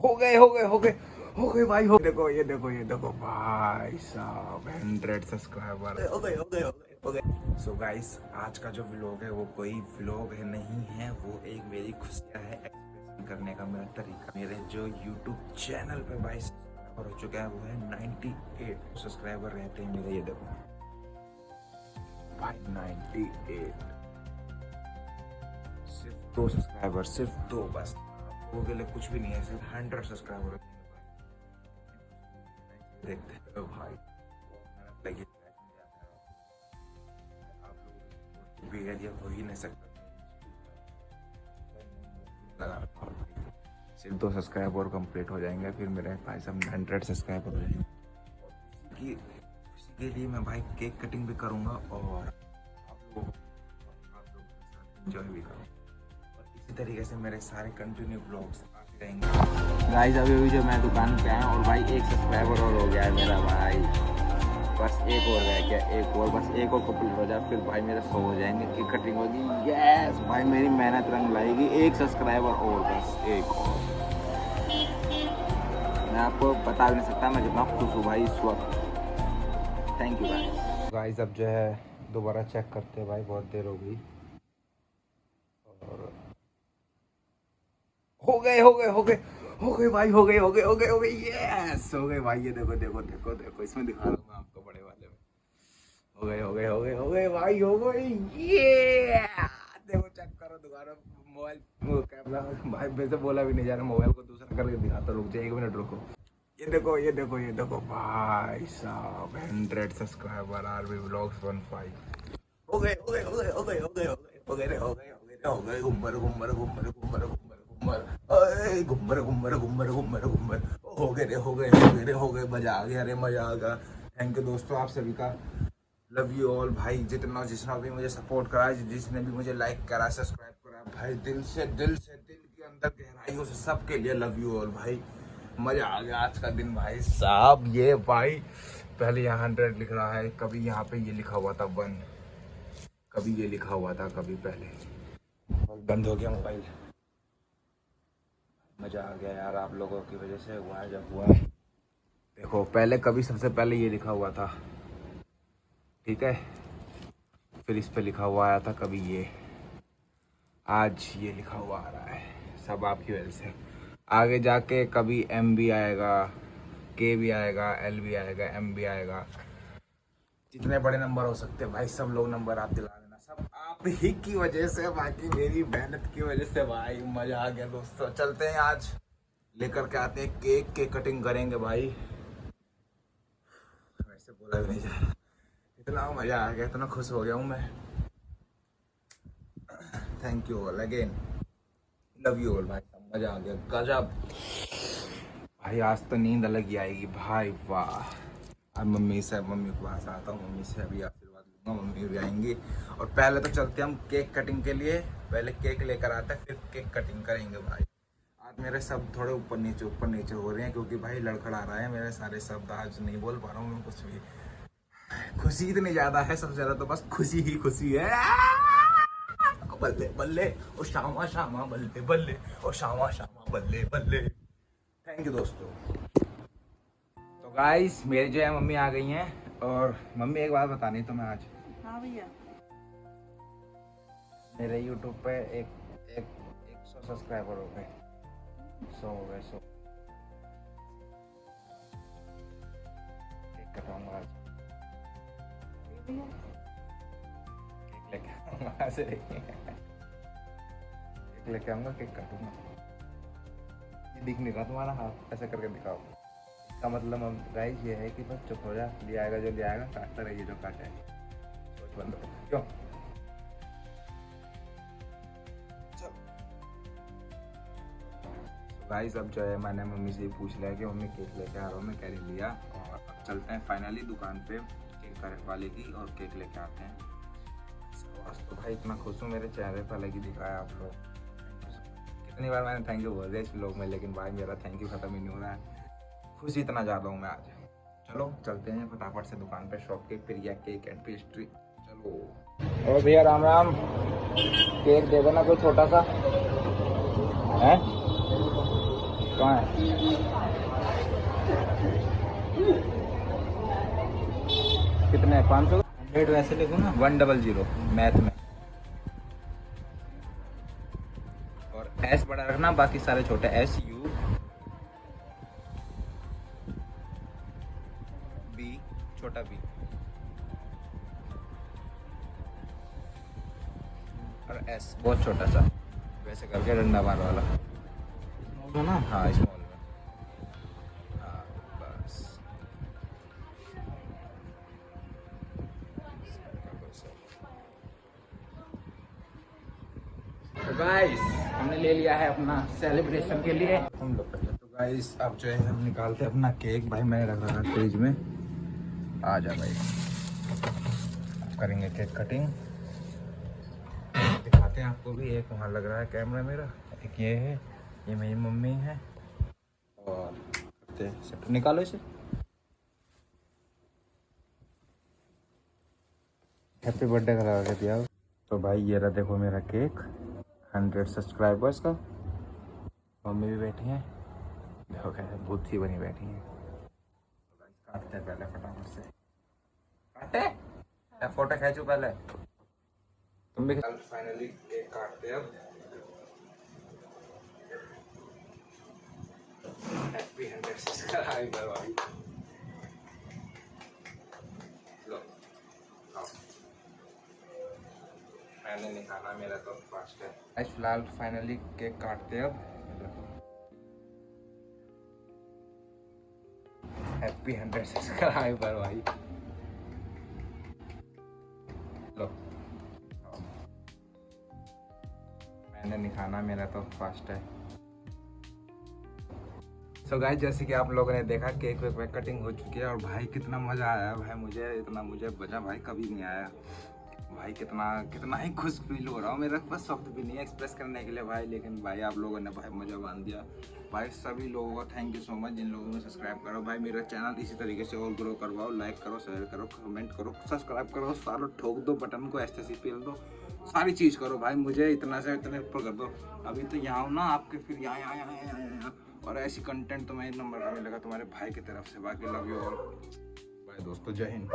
हो गए भाई हो ये देखो भाई साहब 100 सब्सक्राइबर हो गए। सो गाइस आज का जो व्लॉग है वो कोई व्लॉग है नहीं है, वो एक मेरी खुशियाँ है एक्सप्रेशन करने का मेरा तरीका। मेरे जो यूट्यूब चैनल पे भाई सब्सक्राइबर हो चुका है वो है 98 सब्सक्राइबर रहते हैं मेरे। ये देखो भाई 98, सिर्फ 2 सब्सक्राइबर, सिर्फ 2 बस। आपको के लिए कुछ भी नहीं है, सिर्फ 100 सब्सक्राइबर होते हैं भाई। देखते हो भाई मेहनत लगी आप लोग बिगड़ दिया हो ही नहीं सकता। सिर्फ 2 सब्सक्राइबर और कंप्लीट हो जाएंगे, फिर मेरे भाई सब 100 सब्सक्राइबर हो जाएंगे। खुशी के लिए मैं भाई केक कटिंग भी करूँगा और आप लोग के साथ एंजॉय भी करूँगा। और इसी तरीके से मेरे सारे कंटिन्यू ब्लॉग्स आते रहेंगे। गाइस अभी जो मैं दुकान पे आया और भाई 1 सब्सक्राइबर और हो गया है मेरा भाई। बस एक और रह गया, एक और, बस एक और कंप्लीट हो जाए फिर भाई मेरे 100 हो जाएंगे, केक कटिंग होगी। यस भाई मेरी मेहनत रंग लाएगी। 1 सब्सक्राइबर और, बस एक और। मैं आपको बता भी नहीं सकता मैं कितना खुश हूँ भाई इस वक्त। Thank you guys. गाइस अब जो है दोबारा चेक करते हैं भाई, बहुत देर हो गई। और हो गए भाई हो गए यस हो गए भाई। ये देखो इसमें दिखा रहा हूँ मैं आपको बड़े वाले में। हो गए भाई हो गए ये देखो, चेक करो दोबारा मोबाइल कैमरा भाई। वैसे बोला भी नहीं जा रहा, मोबाइल को दूसरा करके दिखाता। रुक जाए 1 मिनट रुको। ये देखो भाई साहब 100 सब्सक्राइबर आरबी व्लॉग्स 15 हो गए घुम्मर हो गए मजा आ गया। अरे मजा आ गया। थैंक यू दोस्तों आप सभी का, लव यू ऑल भाई। जिसने भी मुझे सपोर्ट करा, जिसने भी मुझे लाइक करा, सब्सक्राइब करा भाई, दिल के अंदर गहराइयों से सबके लिए लव यू ऑल भाई। मजा आ गया आज का दिन भाई साहब। ये भाई पहले यहाँ 100 लिख रहा है, कभी यहाँ पे ये लिखा हुआ था 1, कभी ये लिखा हुआ था, कभी पहले बंद हो गया मोबाइल। मजा आ गया यार, आप लोगों की वजह से हुआ है जब हुआ है। देखो पहले कभी सबसे पहले ये लिखा हुआ था, ठीक है, फिर इस पे लिखा हुआ आया था कभी ये, आज ये लिखा हुआ आ रहा है, सब आपकी वजह से। आगे जाके कभी M भी आएगा, K भी आएगा, L भी आएगा, M भी आएगा। जितने बड़े नंबर हो सकते हैं भाई सब लोग नंबर आप दिला देना, सब आप ही की वजह से, बाकी मेरी मेहनत की वजह से भाई। मजा आ गया दोस्तों। चलते हैं आज लेकर के आते हैं केक कटिंग करेंगे भाई। वैसे बोला भी नहीं जा रहा, इतना मजा आ गया, इतना खुश हो गया हूँ मैं। Thank you all again, love you all भाई। मजा आ गया गजब भाई। आज तो नींद अलग ही आएगी भाई, वाह। अब मम्मी के पास आता हूँ, मम्मी से अभी आशीर्वाद लूंगा, मम्मी भी आएंगी। और पहले तो चलते हम केक कटिंग के लिए, पहले केक लेकर आते हैं फिर केक कटिंग करेंगे भाई। आज मेरे सब थोड़े ऊपर नीचे हो रहे हैं क्योंकि भाई लड़खड़ा रहा है मेरे सारे शब्द, आज नहीं बोल पा रहा हूँ मैं कुछ भी। खुशी इतनी ज्यादा है, सबसे ज्यादा तो बस खुशी ही खुशी है। बल्ले बल्ले ओ शामा शामा बल्ले बल्ले ओ शामा शामा बल्ले बल्ले। थैंक यू दोस्तों। तो गाइस मेरी जो है मम्मी आ गई हैं। और मम्मी एक बात बतानी तुम्हें आज। हाँ भैया। मेरे यूट्यूब पे एक 100 सब्सक्राइबर हो गए, 100 हो गए, 100। केक कटवाऊंगा आज, केक लेके आऊंगा ऐसे केक लेके आऊंगा, केक काटूंगा। ये दिख नहीं रहा तुम्हारा हाथ, ऐसे करके दिखाओ। इसका मतलब हम गाइस ये है कि बस चुप हो जा, ले आएगा जो ले आएगा, काटता रहिए जो काटे। सोच बंद हो क्यों। गाइस अब जो है मैंने मम्मी से पूछ लिया कि मम्मी केक लेके आ रहा हूँ मैं, कह रही लिया। और अब चलते हैं फाइनली दुकान पे केक वाले की और केक लेके आते हैं। तो भाई इतना खुश हूँ, मेरे चेहरे पर अलग ही दिखा है आप लोग। कितनी बार मैंने थैंक यू बोल दिया इस व्लॉग में, लेकिन भाई मेरा थैंक यू खत्म ही नहीं हो रहा है। खुशी इतना ज़्यादा हूँ मैं आज। चलो चलते हैं फटाफट से दुकान पे, शॉप के फिर या केक एंड पेस्ट्री। चलो ओ भैया राम राम, केक दे देना कोई छोटा सा है। कहाँ है? कितने है? 500? 100 वैसे लिखो ना। 100 मैथ में। और एस बड़ा रखना, बाकी सारे छोटे। SU B, छोटा B और S बहुत छोटा सा, वैसे करके डंडा मार वाला। हो ना। हाँ स्मॉल में। हाँ बस। तो गाइस हमने ले लिया है अपना सेलिब्रेशन के लिए हम लोग का। तो गाइस अब जो है हम निकालते हैं अपना केक। भाई मैंने रख रखा है फ्रिज में, आ जा भाई। अब करेंगे केक कटिंग, दिखाते हैं आपको भी। एक वहाँ लग रहा है कैमरा मेरा, एक ये है, ये मेरी मम्मी है। और करते हैं सेट। निकालो इसे। हैप्पी बर्थडे का लगा के दिया। तो भाई ये रहा, देखो मेरा केक 100 सब्सक्राइबर्स का। मम्मी भी बैठी हैं, देखो कैसे भूत सी बनी बैठी हैं। तो गाइस काटते हैं पहले फटाफट से। काटे या फोटो खींचो पहले। तुम भी फाइनली केक काटते हैं अब। हैप्पी 100 सब्सक्राइबर भाई। लो खाओ। मैंने नहीं खाना, मेरा तो फास्ट है। आज फिलहाल फाइनली केक काटते हैं अब। हैप्पी 100 सब्सक्राइबर भाई। लो खाओ। मैंने नहीं खाना, मेरा तो फास्ट है। सो गाइस जैसे कि आप लोगों ने देखा केक वेक कटिंग हो चुकी है। और भाई कितना मज़ा आया भाई, मुझे इतना मुझे मज़ा भाई कभी नहीं आया भाई। कितना ही खुश फील हो रहा हूँ, मेरे पास शब्द भी नहीं है एक्सप्रेस करने के लिए भाई। लेकिन भाई आप लोगों ने भाई मज़ा बांध दिया भाई। सभी लोगों को थैंक यू सो मच, जिन लोगों ने सब्सक्राइब करो भाई। मेरा चैनल इसी तरीके से और ग्रो करवाओ। लाइक करो, शेयर करो, कमेंट करो, सब्सक्राइब करो, सालों ठोक दो बटन को, ऐसे पेल दो, सारी चीज़ करो भाई। मुझे इतना से इतने ऊपर कर दो। अभी तो यहाँ हूँ ना आपके, फिर यहाँ और ऐसी कंटेंट तुम्हें नंबर का मिलेगा तुम्हारे भाई की तरफ से। बाकी लव यू ऑल, बाय दोस्तों, जय हिंद।